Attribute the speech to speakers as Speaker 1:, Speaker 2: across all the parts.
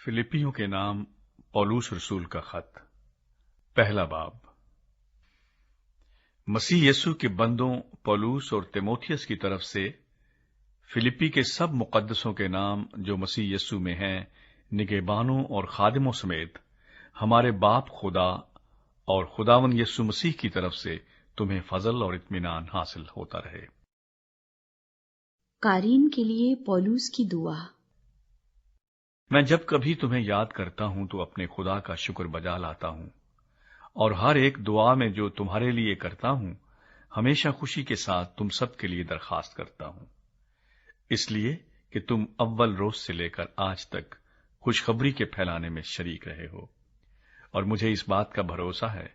Speaker 1: फिलिपियों के नाम पौलुस रसूल का खत। पहला बाब। मसीह यीशु के बंदों पौलुस और तीमुथियुस की तरफ से फिलिपी के सब मुकद्दसों के नाम जो मसीह यीशु में हैं, निगहबानों और खादिमों समेत हमारे बाप खुदा और खुदावन यीशु मसीह की तरफ से तुम्हें फजल और इत्मीनान हासिल होता रहे।
Speaker 2: कारीन के लिए पौलुस की दुआ।
Speaker 1: मैं जब कभी तुम्हें याद करता हूं तो अपने खुदा का शुक्र बजा लाता हूं, और हर एक दुआ में जो तुम्हारे लिए करता हूं हमेशा खुशी के साथ तुम सब के लिए दरखास्त करता हूं, इसलिए कि तुम अव्वल रोज से लेकर आज तक खुशखबरी के फैलाने में शरीक रहे हो। और मुझे इस बात का भरोसा है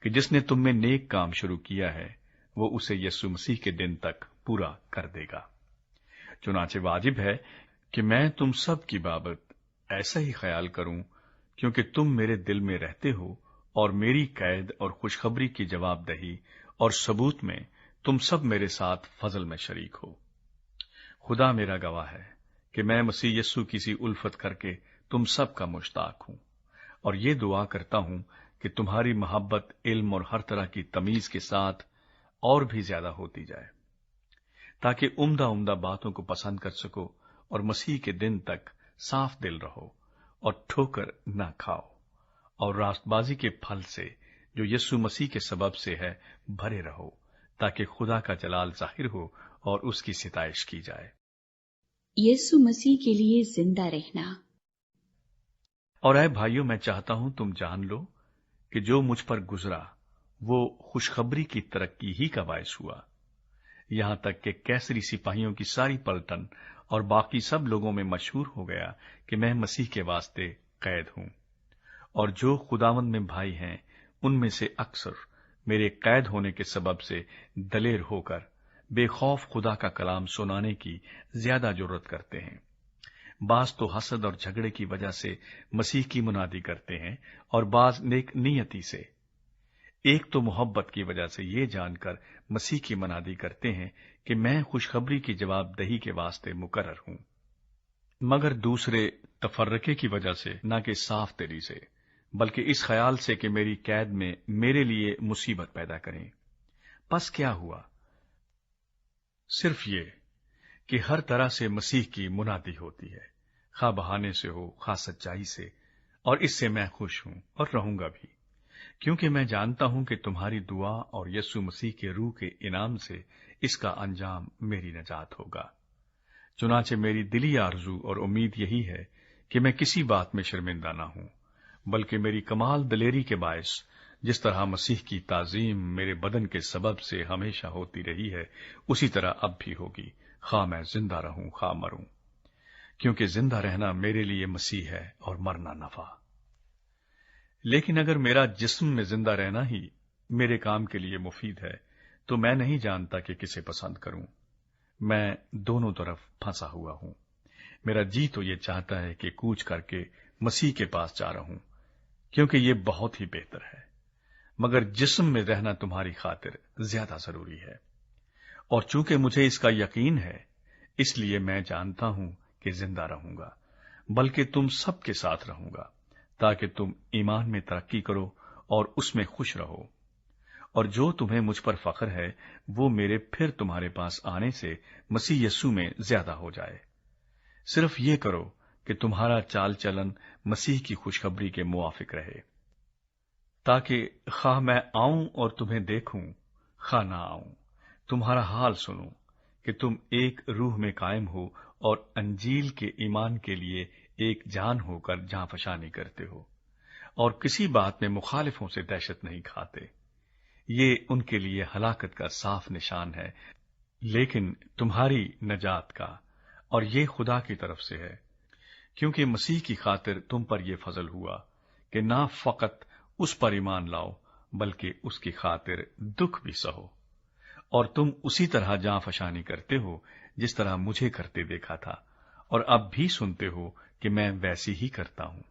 Speaker 1: कि जिसने तुम में नेक काम शुरू किया है वो उसे यीशु मसीह के दिन तक पूरा कर देगा। चुनाचे वाजिब है कि मैं तुम सब की बाबत ऐसा ही ख्याल करूं, क्योंकि तुम मेरे दिल में रहते हो और मेरी कैद और खुशखबरी की जवाबदही और सबूत में तुम सब मेरे साथ फजल में शरीक हो। खुदा मेरा गवाह है कि मैं मसीह यीशु की सी उल्फत करके तुम सब का मुश्ताक हूं, और ये दुआ करता हूं कि तुम्हारी मोहब्बत इल्म और हर तरह की तमीज के साथ और भी ज्यादा होती जाए, ताकि उम्दा उम्दा बातों को पसंद कर सको और मसीह के दिन तक साफ दिल रहो और ठोकर न खाओ, और रास्तबाजी के फल से जो यीशु मसीह के सबब से है भरे रहो, ताकि खुदा का जलाल जाहिर हो और उसकी सिताइश की जाए।
Speaker 2: यीशु मसीह के लिए जिंदा रहना।
Speaker 1: और ऐ भाइयों, मैं चाहता हूं तुम जान लो कि जो मुझ पर गुजरा वो खुशखबरी की तरक्की ही का बायस हुआ, यहां तक कि कैसरी सिपाहियों की सारी पलटन और बाकी सब लोगों में मशहूर हो गया कि मैं मसीह के वास्ते कैद हूं। और जो खुदावंद में भाई हैं उनमें से अक्सर मेरे कैद होने के सबब से दलेर होकर बेखौफ खुदा का कलाम सुनाने की ज्यादा जरूरत करते हैं। बाज तो हसद और झगड़े की वजह से मसीह की मुनादी करते हैं, और बाज नेक नियति से। एक तो मोहब्बत की वजह से ये जानकर मसीह की मनादी करते हैं कि मैं खुशखबरी की जवाबदही के वास्ते मुकर्रर हूं, मगर दूसरे तफर्रके की वजह से, न कि साफ दिली से, बल्कि इस ख्याल से कि मेरी कैद में मेरे लिए मुसीबत पैदा करें। बस क्या हुआ? सिर्फ ये कि हर तरह से मसीह की मुनादी होती है, खा बहाने से हो खा सच्चाई से, और इससे मैं खुश हूं और रहूंगा भी, क्योंकि मैं जानता हूं कि तुम्हारी दुआ और यीशु मसीह के रूह के इनाम से इसका अंजाम मेरी नजात होगा। चुनाचे मेरी दिली आरजू और उम्मीद यही है कि मैं किसी बात में शर्मिंदा ना हूं, बल्कि मेरी कमाल दलेरी के बायस जिस तरह मसीह की ताजीम मेरे बदन के सबब से हमेशा होती रही है, उसी तरह अब भी होगी, खा मैं जिंदा रहूं खा मरूं, क्योंकि जिंदा रहना मेरे लिए मसीह है और मरना नफा। लेकिन अगर मेरा जिस्म में जिंदा रहना ही मेरे काम के लिए मुफीद है, तो मैं नहीं जानता कि किसे पसंद करूं। मैं दोनों तरफ फंसा हुआ हूं। मेरा जी तो ये चाहता है कि कूच करके मसीह के पास जा रहूं, क्योंकि ये बहुत ही बेहतर है, मगर जिस्म में रहना तुम्हारी खातिर ज्यादा जरूरी है। और चूंकि मुझे इसका यकीन है, इसलिए मैं जानता हूं कि जिंदा रहूंगा, बल्कि तुम सबके साथ रहूंगा, ताकि तुम ईमान में तरक्की करो और उसमें खुश रहो। और जो तुम्हें मुझ पर फख्र है वो मेरे फिर तुम्हारे पास आने से मसीह यीशु में ज्यादा हो जाए। सिर्फ ये करो कि तुम्हारा चाल चलन मसीह की खुशखबरी के मुआफिक रहे, ताकि खा मैं आऊं और तुम्हें देखूं खा ना आऊं, तुम्हारा हाल सुनूं कि तुम एक रूह में कायम हो और अंजील के ईमान के लिए एक जान होकर जहां फशानी करते हो, और किसी बात में मुखालिफों से दहशत नहीं खाते। ये उनके लिए हलाकत का साफ निशान है, लेकिन तुम्हारी नजात का, और ये खुदा की तरफ से है, क्योंकि मसीह की खातिर तुम पर यह फजल हुआ कि ना फकत उस पर ईमान लाओ, बल्कि उसकी खातिर दुख भी सहो। और तुम उसी तरह जां फशानी करते हो जिस तरह मुझे करते देखा था, और अब भी सुनते हो कि मैं वैसी ही करता हूं।